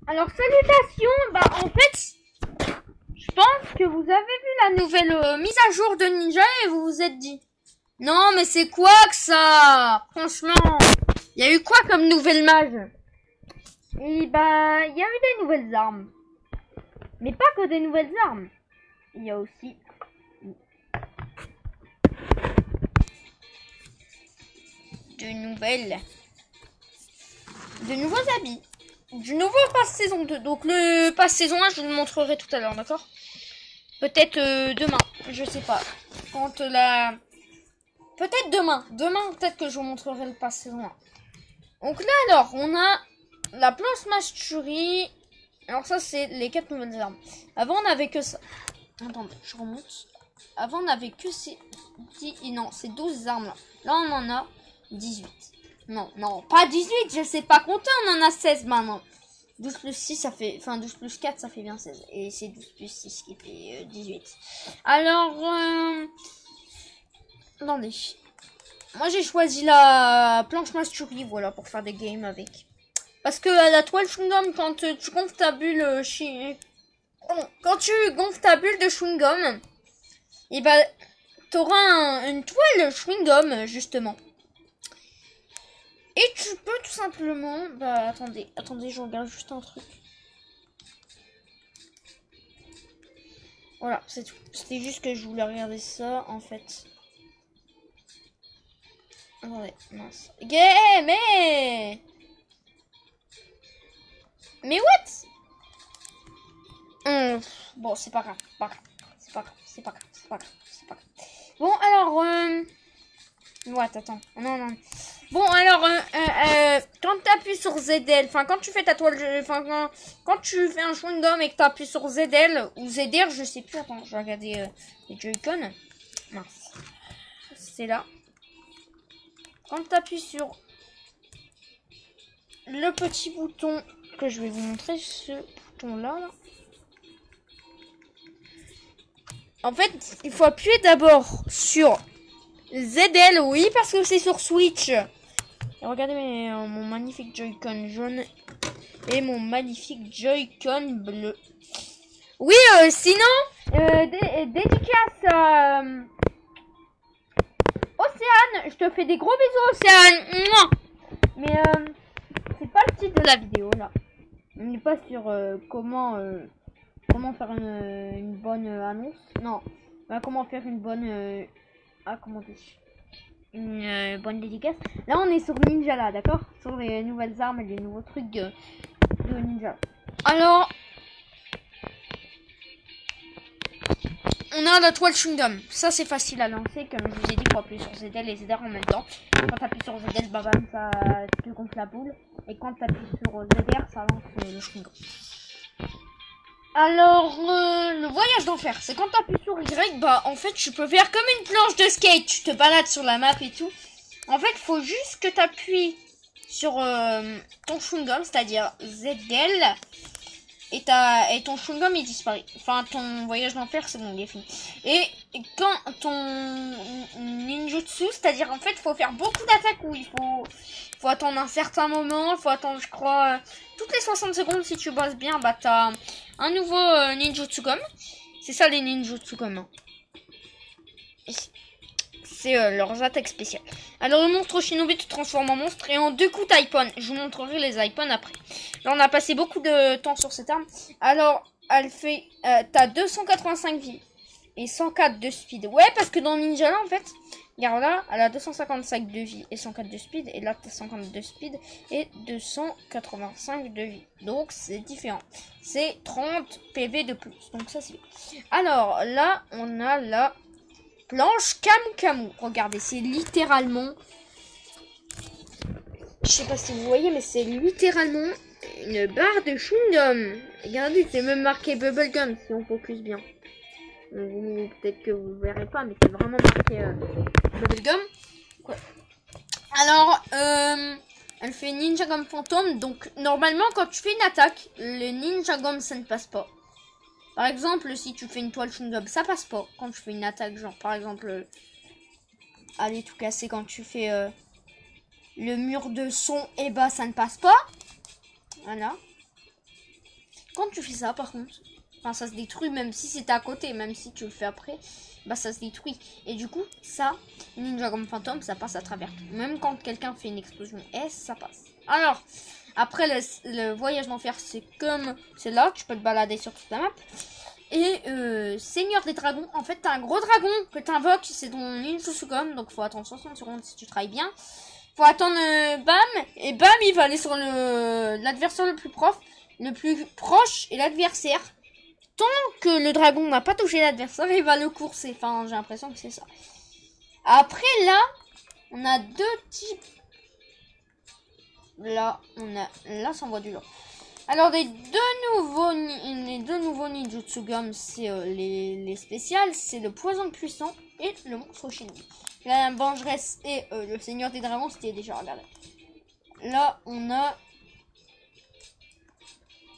Alors salutations, en fait, je pense que vous avez vu la nouvelle mise à jour de Ninja et vous vous êtes dit, non mais c'est quoi que ça? Franchement, il y a eu quoi comme nouvelle mage? Et il y a eu des nouvelles armes. Mais pas que des nouvelles armes. Il y a aussi de nouveaux habits. Du nouveau pass saison 2. Donc le pass saison 1, je vous le montrerai tout à l'heure, d'accord? Peut-être demain, je sais pas. Quand la... Peut-être demain. Demain, peut-être que je vous montrerai le pass saison 1. Donc là, alors, on a la planche masturie. Alors ça, c'est les 4 nouvelles armes. Avant, on avait que ça. Attendez, je remonte. Avant, on avait que ces 10... Non, ces 12 armes là. Là, on en a 18. Non, pas 18, je sais pas compter, on en a 16 maintenant. 12 plus 6, ça fait... Enfin, 12 plus 4, ça fait bien 16. Et c'est 12 plus 6 qui fait 18. Alors, attendez. Moi, j'ai choisi la planche masturie, voilà, pour faire des games avec. Parce que la toile chewing-gum, quand tu gonfles ta bulle quand tu gonfles ta bulle de chewing-gum, et t'auras une toile chewing-gum, justement. Et tu peux tout simplement... attendez, je regarde juste un truc. Voilà, c'est tout. C'était juste que je voulais regarder ça, en fait. Attendez, mince. Mais what? Bon, c'est pas grave, c'est pas grave. Bon, alors, what, attends. Non. Bon, alors, quand tu appuies sur ZL, enfin, quand tu fais ta toile, quand tu fais un chewing-gum et que tu appuies sur ZL ou ZR, je sais plus, attends, je vais regarder les Joy-Con. Mince. C'est là. Quand tu appuies sur le petit bouton que je vais vous montrer, ce bouton-là, là. En fait, il faut appuyer d'abord sur ZL, oui, parce que c'est sur Switch. Et regardez mon magnifique Joy-Con jaune et mon magnifique Joy-Con bleu. Oui, sinon, dédicace à Océane. Je te fais des gros bisous, Océane. Mouah. Mais c'est pas le titre de la vidéo, là. On n'est pas sur comment faire une bonne annonce. Non, comment faire une bonne... comment dire, une bonne dédicace. Là, on est sur Ninja, là, d'accord? Sur les nouvelles armes et les nouveaux trucs de Ninja. Alors, on a la toile chewing-gum. Ça, c'est facile à lancer. Comme je vous ai dit, il faut appuyer sur ZL et ZR en même temps. Quand tu appuies sur ZL, bam, ça te gonfle la boule. Et quand tu appuies sur ZR, ça lance le chewing-gum. Alors, le voyage d'enfer, c'est quand tu appuies sur Y, en fait, tu peux faire comme une planche de skate. Tu te balades sur la map et tout. En fait, il faut juste que tu appuies sur ton chewing-gum, c'est-à-dire ZL. Et ton chewing-gum, il disparaît. Enfin, ton voyage d'enfer, c'est bon, il est fini. Et quand ton ninjutsu, c'est-à-dire, en fait, il faut faire beaucoup d'attaques où il faut attendre un certain moment. Il faut attendre, je crois, toutes les 60 secondes. Si tu bosses bien, t'as un nouveau ninjutsu comme. C'est ça, les ninjutsu comme. C'est leurs attaques spéciales. Alors, le monstre Shinobi te transforme en monstre et en 2 coups d'iPhone. Je vous montrerai les iPhones après. Là, on a passé beaucoup de temps sur cette arme. Alors, elle fait... t'as 285 vies et 104 de speed. Ouais, parce que dans Ninja, là, en fait... Regarde là, elle a 255 de vie et 104 de speed. Et là, t'as 50 de speed et 285 de vie. Donc, c'est différent. C'est 30 PV de plus. Donc, ça, c'est bien. Alors, là, on a la... planche Camu. Regardez, c'est littéralement... Je sais pas si vous voyez, mais c'est littéralement une barre de chewing-gum. Regardez, c'est même marqué Bubblegum si on focus bien. Peut-être que vous verrez pas, mais c'est vraiment marqué Bubblegum. Ouais. Alors, elle fait Ninja Gum Fantôme. Donc, normalement, quand tu fais une attaque, le Ninja Gum, ça ne passe pas. Par exemple, si tu fais une toile chewing-gum, ça passe pas. Quand tu fais une attaque, genre par exemple, aller tout casser quand tu fais le mur de son, et ça ne passe pas. Voilà. quand tu fais ça, par contre, enfin, ça se détruit, même si c'est à côté, même si tu le fais après, bah ça se détruit. Et du coup, ça, Ninja comme fantôme, ça passe à travers tout. Même quand quelqu'un fait une explosion S, ça passe. Alors, après, le voyage d'enfer, c'est comme... C'est là, tu peux te balader sur toute la map. Et Seigneur des Dragons, en fait, t'as un gros dragon que t'invoques, c'est ton Ninjutsu-Gum, donc faut attendre 60 secondes si tu travailles bien. Faut attendre bam, et bam, il va aller sur l'adversaire le plus proche et l'adversaire. Tant que le dragon n'a pas touché l'adversaire, il va le courser. Enfin, j'ai l'impression que c'est ça. Après, là, on a deux types. Là, là, ça envoie du lourd. Alors, les deux nouveaux Ninjutsu-Gum, c'est les spéciales. C'est le poison puissant et le monstre Shinobi. La vengeresse et le Seigneur des Dragons, c'était déjà regardé. Là, on a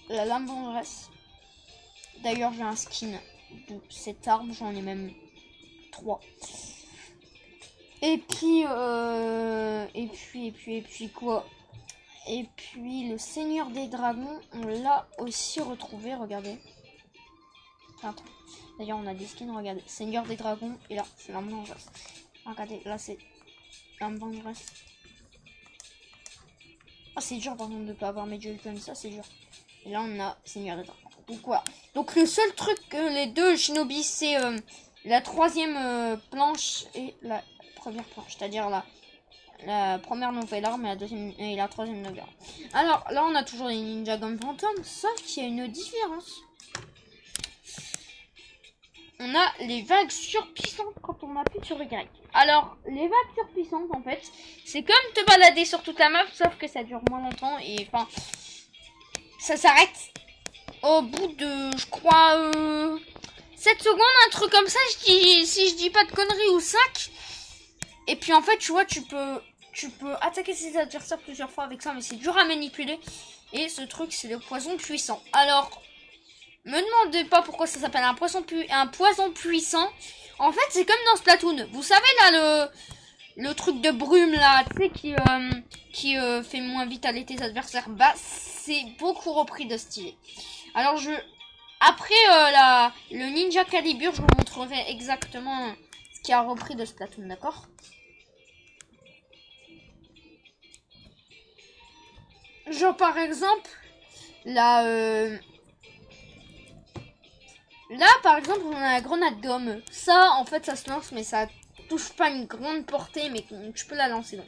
la lame vengeresse. D'ailleurs, j'ai un skin de cette arme, j'en ai même 3. Et puis quoi? Et puis le Seigneur des Dragons, on l'a aussi retrouvé, regardez. Attends. D'ailleurs, on a des skins, regardez. Seigneur des Dragons, et là, c'est l'arme vengeresse. Regardez, là, c'est l'arme vengeresse. Ah, c'est dur, par contre, de ne pas avoir mes jeux comme ça, c'est dur. Et là, on a Seigneur des Dragons. Donc, voilà. Donc, le seul truc que les deux Shinobi, c'est la troisième planche et la première planche. C'est-à-dire la première nouvelle arme et la deuxième et la troisième nouvelle arme. Alors, là, on a toujours les Ninja Gum Phantom, sauf qu'il y a une différence. On a les vagues surpuissantes quand on appuie sur Y. Alors, les vagues surpuissantes, en fait, c'est comme te balader sur toute la map, sauf que ça dure moins longtemps et, enfin, ça s'arrête au bout de, je crois, 7 secondes, un truc comme ça, si je dis pas de conneries, ou 5. Et puis, en fait, tu vois, tu peux attaquer ses adversaires plusieurs fois avec ça, mais c'est dur à manipuler. Et ce truc, c'est le poison puissant. Alors, me demandez pas pourquoi ça s'appelle un poison puissant. En fait, c'est comme dans Splatoon. Vous savez, là, le truc de brume, là, tu sais, qui fait moins vite aller tes adversaires. Bah, c'est beaucoup repris de style. Alors, après le Ninja Calibur, je vous montrerai exactement ce qui a repris de Splatoon, d'accord? Genre, par exemple, là, par exemple, on a la grenade gomme. Ça, en fait, ça se lance, mais ça touche pas une grande portée, mais tu peux la lancer loin.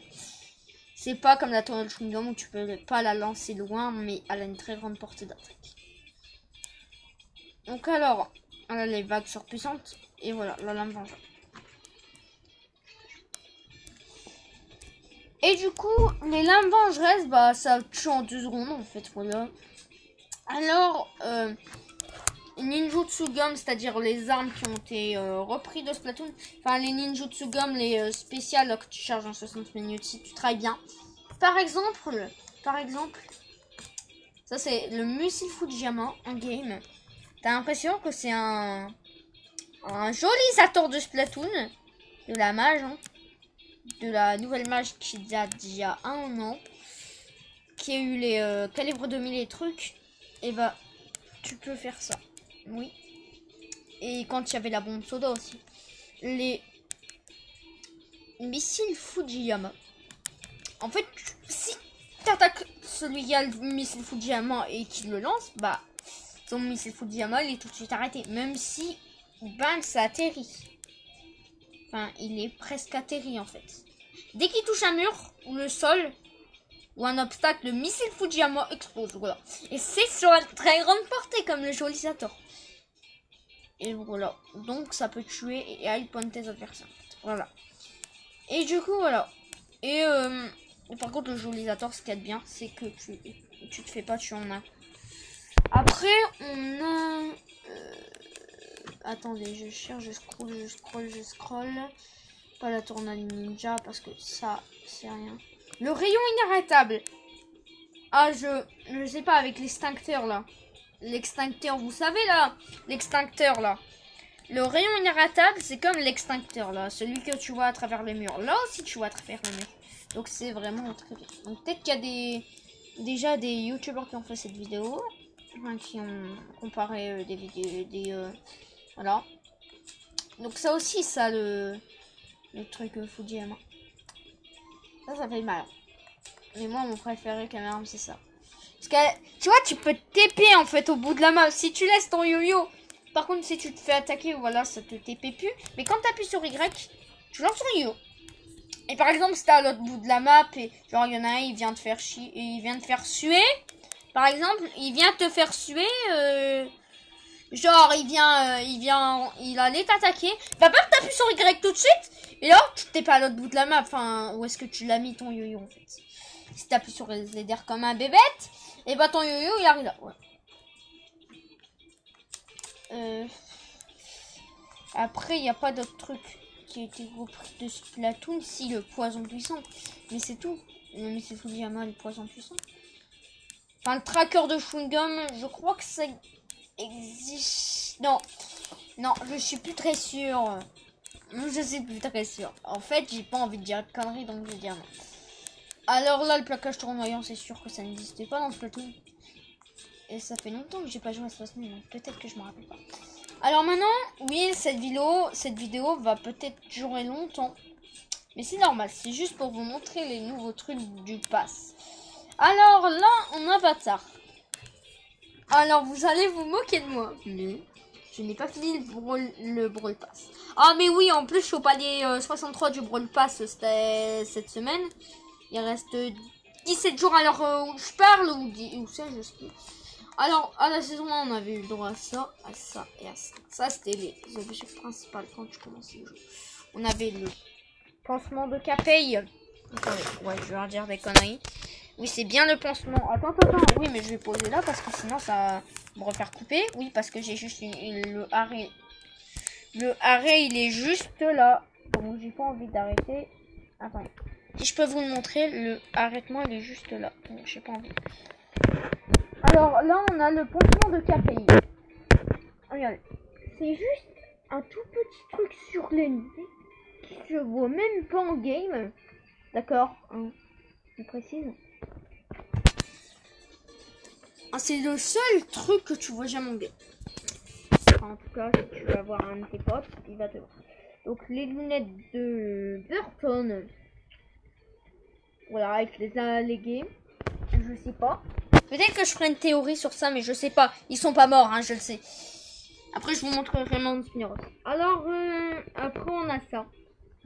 C'est pas comme la tourelle chewing-gum où tu peux pas la lancer loin, mais elle a une très grande portée d'attaque. Donc alors, elle a les vagues surpuissantes, et voilà, la lame vengeance. Et du coup, les lames vengeresses, bah, ça tue en 2 secondes, en fait, voilà. Alors, Ninjutsu Gum, c'est-à-dire les armes qui ont été repris de Splatoon. Enfin, les Ninjutsu Gum, les spéciales que tu charges en 60 minutes si tu travailles bien. Par exemple, ça c'est le Missile Fujiyama en game. T'as l'impression que c'est un joli Zator de Splatoon, de la mage, hein, de la nouvelle mage qui date d'il y a 1 an, qui a eu les calibres 2000 et trucs. Et bah, tu peux faire ça. Oui. Et quand il y avait la bombe soda aussi. Les missiles Fujiyama. En fait, si tu attaques celui qui a le missile Fujiyama et qu'il le lance, bah, son missile Fujiyama, il est tout de suite arrêté. Même si, bang, ça atterrit. Enfin, il est presque atterri en fait. Dès qu'il touche un mur ou le sol ou un obstacle, le missile Fujiyama explose. Voilà. Et c'est sur une très grande portée comme le joli Zator. Et voilà. Donc ça peut tuer et high point tes adversaires. Voilà. Et du coup, voilà. Et par contre, le joli Zator, ce qu'il y a de bien, c'est que tu te fais pas tuer en un. Après, on a... attendez, je cherche, je scroll. Pas la tornade ninja parce que ça, c'est rien. Le rayon inarrêtable. Ah, je sais pas, avec l'extincteur là. L'extincteur, vous savez là, l'extincteur là. Le rayon inarrêtable, c'est comme l'extincteur là, celui que tu vois à travers les murs. Là aussi, tu vois à travers les murs. Donc c'est vraiment très bien. Donc peut-être qu'il y a déjà des youtubeurs qui ont fait cette vidéo. Enfin, qui ont comparé des vidéos, voilà. Donc ça aussi, ça, le truc Fujiyama. Ça fait mal. Mais moi, mon préféré quand même, c'est ça. Parce que, tu vois, tu peux TP en fait au bout de la map. Si tu laisses ton yo-yo. Par contre, si tu te fais attaquer, voilà, ça te TP plus. Mais quand tu appuies sur Y, tu lances ton yo-yo. Et par exemple, si t'es à l'autre bout de la map et genre il y en a un, il vient te faire chier, il vient te faire suer. Par exemple, il vient te faire suer. Genre, il allait t'attaquer. Bah, t'appuies sur Y tout de suite. Et là, tu t'es pas à l'autre bout de la map. Enfin, où est-ce que tu l'as mis ton yo-yo en fait? Si t'appuies sur les LDR comme un bébête, et bah ton yo-yo il arrive là. Ouais. Après, il n'y a pas d'autres trucs qui a été repris de Splatoon. Si, le poison puissant. Mais c'est tout. Non, mais c'est Fujiyama, le poison puissant. Enfin, le tracker de chewing-gum, je crois que ça existe. Non, non, je suis plus très sûre. Je suis plus très sûre. En fait, j'ai pas envie de dire de conneries, donc je vais dire non. Alors là, le plaquage tournoyant, c'est sûr que ça n'existait pas dans Splatoon. Et ça fait longtemps que j'ai pas joué à Splatoon, donc peut-être que je me rappelle pas. Alors maintenant, oui, cette vidéo va peut-être durer longtemps. Mais c'est normal, c'est juste pour vous montrer les nouveaux trucs du pass. Alors là, on a Avatar. Alors vous allez vous moquer de moi. Mais je n'ai pas fini le Brawl Pass. Ah mais oui, en plus je suis au palier 63 du Brawl Pass cette semaine. Il reste 17 jours à l'heure où je parle, ou 16, je sais plus. Alors, à la saison 1, on avait eu le droit à ça et à ça. Ça, c'était les objectifs principaux quand tu commençais le jeu. On avait le pansement de Capey. Attendez, ouais, je vais leur dire des conneries. Oui, c'est bien le pansement. Attends. Oui, mais je vais poser là parce que sinon, ça va me refaire couper. Oui, parce que j'ai juste le arrêt. Le arrêt, il est juste là. Donc, j'ai pas envie d'arrêter. Attendez. Si je peux vous le montrer, le arrêtement, il est juste là. Donc, j'ai pas envie. Alors là, on a le pansement de KPI. Regardez, c'est juste un tout petit truc sur l'ennemi que je vois même pas en game. D'accord, hein, je précise. Ah, c'est le seul truc que tu vois jamais en game. Enfin, en tout cas, si tu vas voir un de tes potes, il va te voir. Donc les lunettes de Burton. Voilà, avec les allégués. Je sais pas. Peut-être que je ferai une théorie sur ça, mais je sais pas. Ils sont pas morts, hein, je le sais. Après, je vous montrerai mon Spiros. Alors, après, on a ça.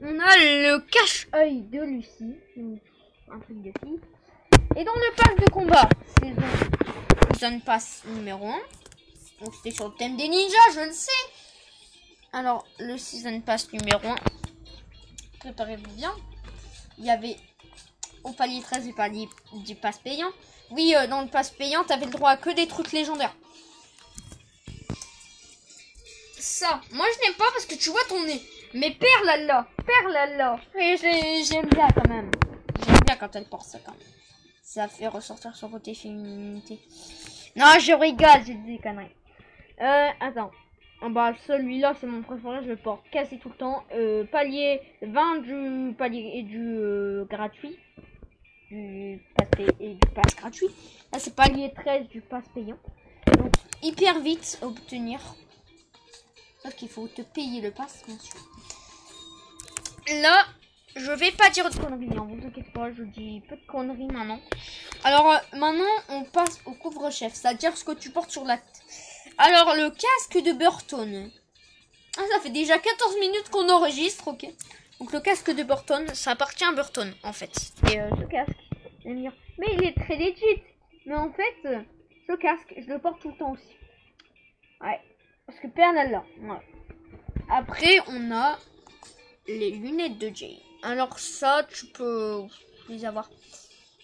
On a le cache-œil de Lucie. Un truc de fille. Et dans le pass de combat, Season Pass numéro 1. Donc, c'était sur le thème des ninjas, je le sais. Alors, le Season Pass numéro 1. Préparez-vous bien. Il y avait au palier 13 du palier du pass payant. Oui, dans le pass payant, t'avais le droit à que des trucs légendaires. Ça, moi je n'aime pas parce que tu vois ton nez. Mais Perlala. Et j'aime bien quand même. J'aime bien quand elle porte ça quand même. Ça fait ressortir son côté féminité. Non, je rigole, j'ai dit des conneries. Attends. Bah, celui-là, c'est mon préféré, je le porte quasi tout le temps. Palier 20 du palier et du gratuit. Du pass gratuit. Là, c'est palier 13 du pass payant. Donc, hyper vite à obtenir. Sauf qu'il faut te payer le pass, bien sûr. Là, je vais pas dire de conneries, ne vous inquiétez pas, je dis peu de conneries maintenant. Alors, maintenant, on passe au couvre-chef, c'est-à-dire ce que tu portes sur la tête. Alors, le casque de Burton. Ah, ça fait déjà 14 minutes qu'on enregistre, ok. Donc, le casque de Burton, ça appartient à Burton, en fait. Et ce casque, mais il est très legit. Mais en fait, ce casque, je le porte tout le temps aussi. Ouais. Parce que Pernalla. Ouais. Après, on a les lunettes de Jay. Alors ça, tu peux les avoir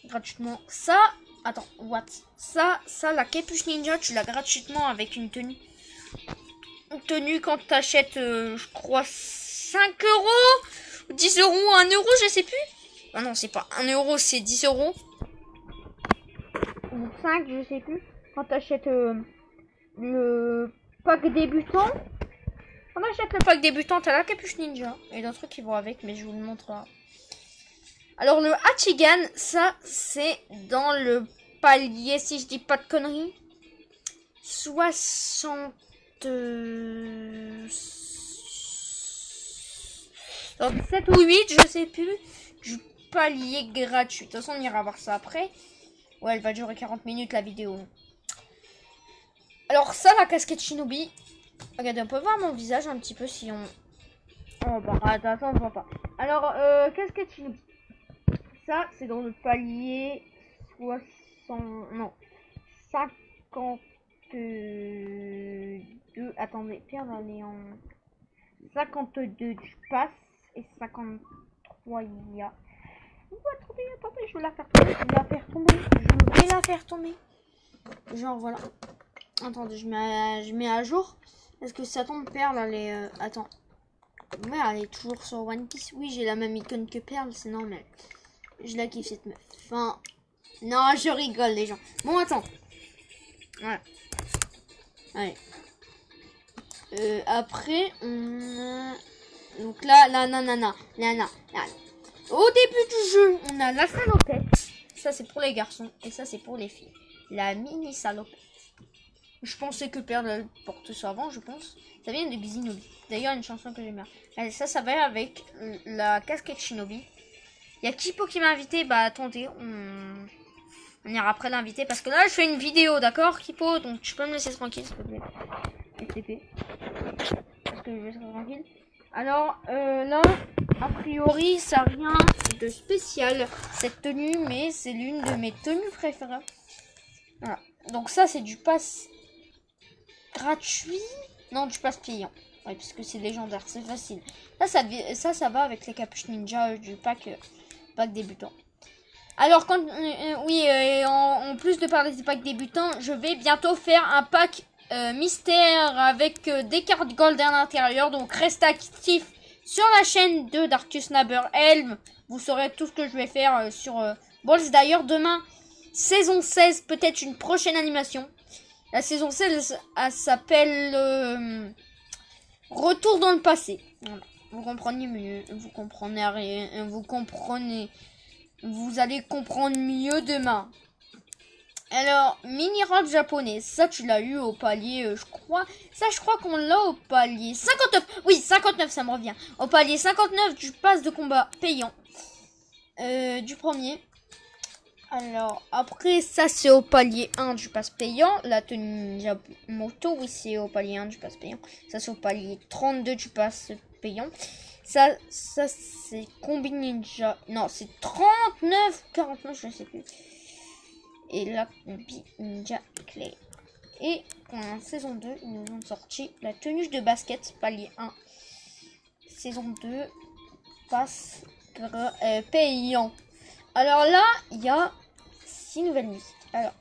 gratuitement. Ça, attends, what? Ça, la capuche ninja, tu l'as gratuitement avec une tenue. Une tenue quand t'achètes, je crois, 5 €, 10 €, 1 €, je sais plus. Ah non, c'est pas 1 €, c'est 10 €. Ou 5, je sais plus. Quand t'achètes le pack débutant. On achète le pack débutant, t'as la capuche ninja. Et d'autres trucs qui vont avec, mais je vous le montre là. Alors le Hachigan, ça c'est dans le palier, si je dis pas de conneries. 60... Donc 7 ou 8, je sais plus, du palier gratuit. De toute façon, on ira voir ça après. Ouais, elle va durer 40 minutes la vidéo. Alors ça, la casquette Shinobi. Regardez, on peut voir mon visage un petit peu si on... Oh bah attends, on voit pas. Alors, casquette Shinobi. Ça, c'est dans le palier 60... Non, 52... Attendez, Pierre, elle est en... 52 du pass et 53 il y a... Oh, attendez, je vais la faire tomber. Je vais la faire tomber. Genre, voilà. Attendez, je mets à jour. Est-ce que ça tombe Perle? Elle est... Attends. Ouais, elle est toujours sur One Piece. Oui, j'ai la même icône que Perle, c'est normal. Je la kiffe cette meuf. Enfin... Non, je rigole les gens. Bon, attends. Voilà. Allez. Après, on a... Donc là, nana. Au début du jeu, on a la salopette. Ça, c'est pour les garçons. Et ça, c'est pour les filles. La mini salopette. Je pensais que Perle porte ça avant, je pense. Ça vient de Xinobi. D'ailleurs, une chanson que j'aime bien. Allez, ça va avec la casquette Shinobi. Il y a Kipo qui m'a invité. Bah, attendez, on ira après l'inviter. Parce que là, je fais une vidéo, d'accord, Kipo? Donc, tu peux me laisser tranquille, s'il te plaît. STP. Parce que je vais être tranquille. Alors, là, a priori, ça n'a rien de spécial, cette tenue. Mais c'est l'une de mes tenues préférées. Voilà. Donc, ça, c'est du pass gratuit. Non, du pass payant. Ouais, parce que c'est légendaire, c'est facile. Ça va avec les capuches ninja du pack débutant. Alors, quand en plus de parler des packs débutants, je vais bientôt faire un pack mystère avec des cartes gold à l'intérieur. Donc, reste actif sur la chaîne de Darkus Naber Helm. Vous saurez tout ce que je vais faire sur Balls. D'ailleurs, demain, saison 16, peut-être une prochaine animation. La saison 16, elle s'appelle Retour dans le passé. Voilà. Vous comprenez mieux, vous comprenez rien, vous allez comprendre mieux demain. Alors, mini robe japonais, ça tu l'as eu au palier, je crois. Ça, je crois qu'on l'a au palier 59. Oui, 59, ça me revient. Au palier 59 du pass de combat payant. Du premier. Alors, après, ça, c'est au palier 1 du pass payant. La tenue moto, oui, c'est au palier 1 du pass payant. Ça, c'est au palier 32 du pass payant. Ça c'est combi ninja. Non, c'est 39, 49, je sais plus. Et la combi ninja clé. Et en saison 2, ils nous ont sorti la tenue de basket, palier 1. Saison 2, pass payant. Alors là, il y a 6 nouvelles musiques. Alors,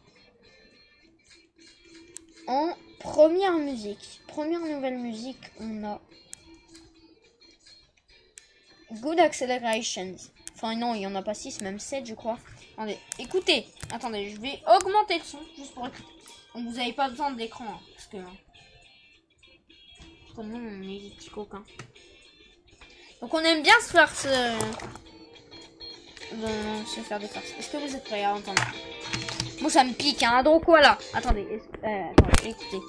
en première nouvelle musique, on a Good Accelerations. Enfin non, il n'y en a pas 6, même 7 je crois. Attendez, écoutez. Attendez, je vais augmenter le son juste pour écouter. Donc vous n'avez pas besoin de l'écran. Hein, parce que comme nous, on est des petits coquins. Donc on aime bien se faire se faire des farces. Est-ce que vous êtes prêts à entendre? Moi ça me pique, hein. Donc voilà. Attendez, attendez, écoutez.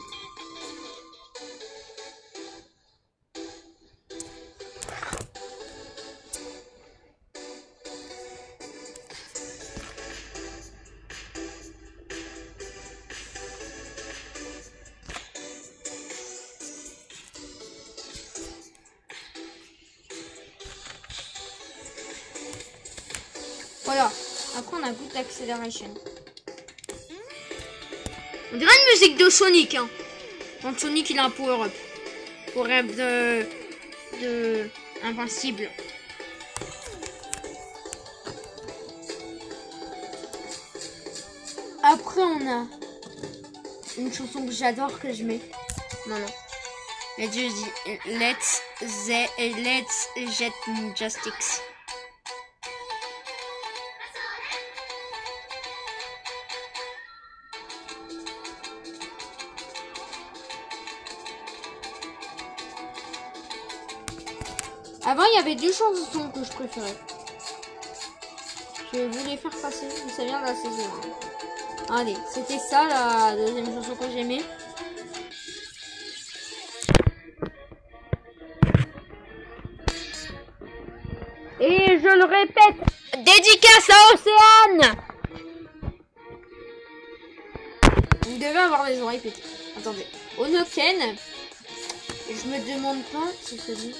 Voilà. Après, on a Good Acceleration. On dirait une musique de Sonic. Hein. Quand Sonic, il a un power-up. Pour rêve de invincible. Après, on a une chanson que j'adore, que je mets. Non. Let's Jet Ninja Sticks. Avant, il y avait deux chansons que je préférais. Je voulais faire passer, mais ça vient de la saison 1. Allez, c'était ça la deuxième chanson que j'aimais. et je le répète, dédicace à Océane. Vous devez avoir les oreilles pétées. Attendez. Onoken. Je me demande pas si c'est lui.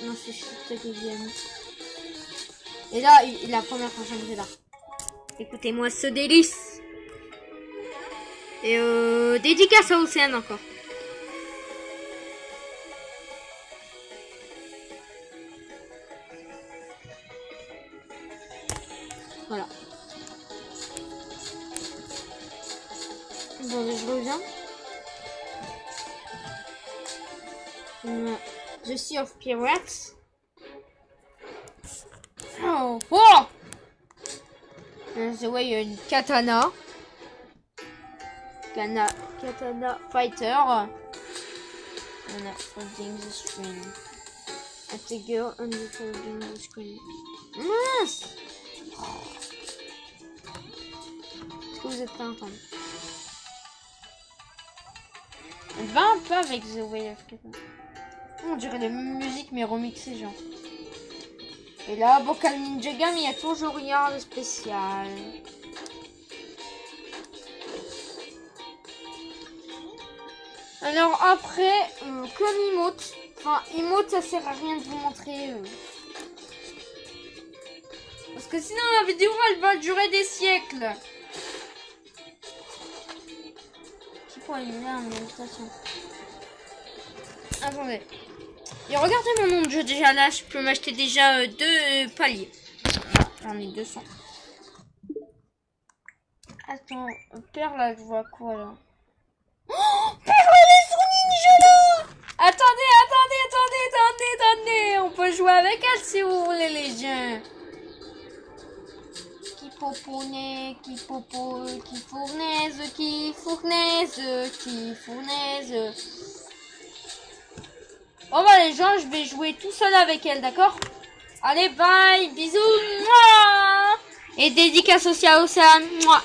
Non, c'est ça qui vient. Et là, la première chanson c'est là. Écoutez-moi ce délice. Et dédicace à Océane encore. Voilà. Bon, je reviens. The Sea of Pirates. Oh, oh! The way, il y a une katana. Katana fighter. And holding the screen. At the girl and holding the screen. Mince! Est-ce que vous êtes pas entendu? Elle va un peu avec The Way of Katana. On dirait la musique mais remixée genre. Et là, Vocal Ninja Game, il y a toujours rien de spécial. Alors après, comme emote, enfin emote ça sert à rien de vous montrer. Parce que sinon la vidéo elle va durer des siècles. Qui pourrait aller en méditation? Attendez. Et regardez mon nom de jeu déjà là, je peux m'acheter déjà 2 paliers. J'en ai 200. Attends, Perle là, je vois quoi là? Oh, Perle les sur Ninja là! Attendez. On peut jouer avec elle si vous voulez les gens. Qui poponne, qui popo, qui fournaise. Bon bah les gens, je vais jouer tout seul avec elle, d'accord? Allez, bye, bisous, mouah. Et dédicace aussi à Océane, mouah.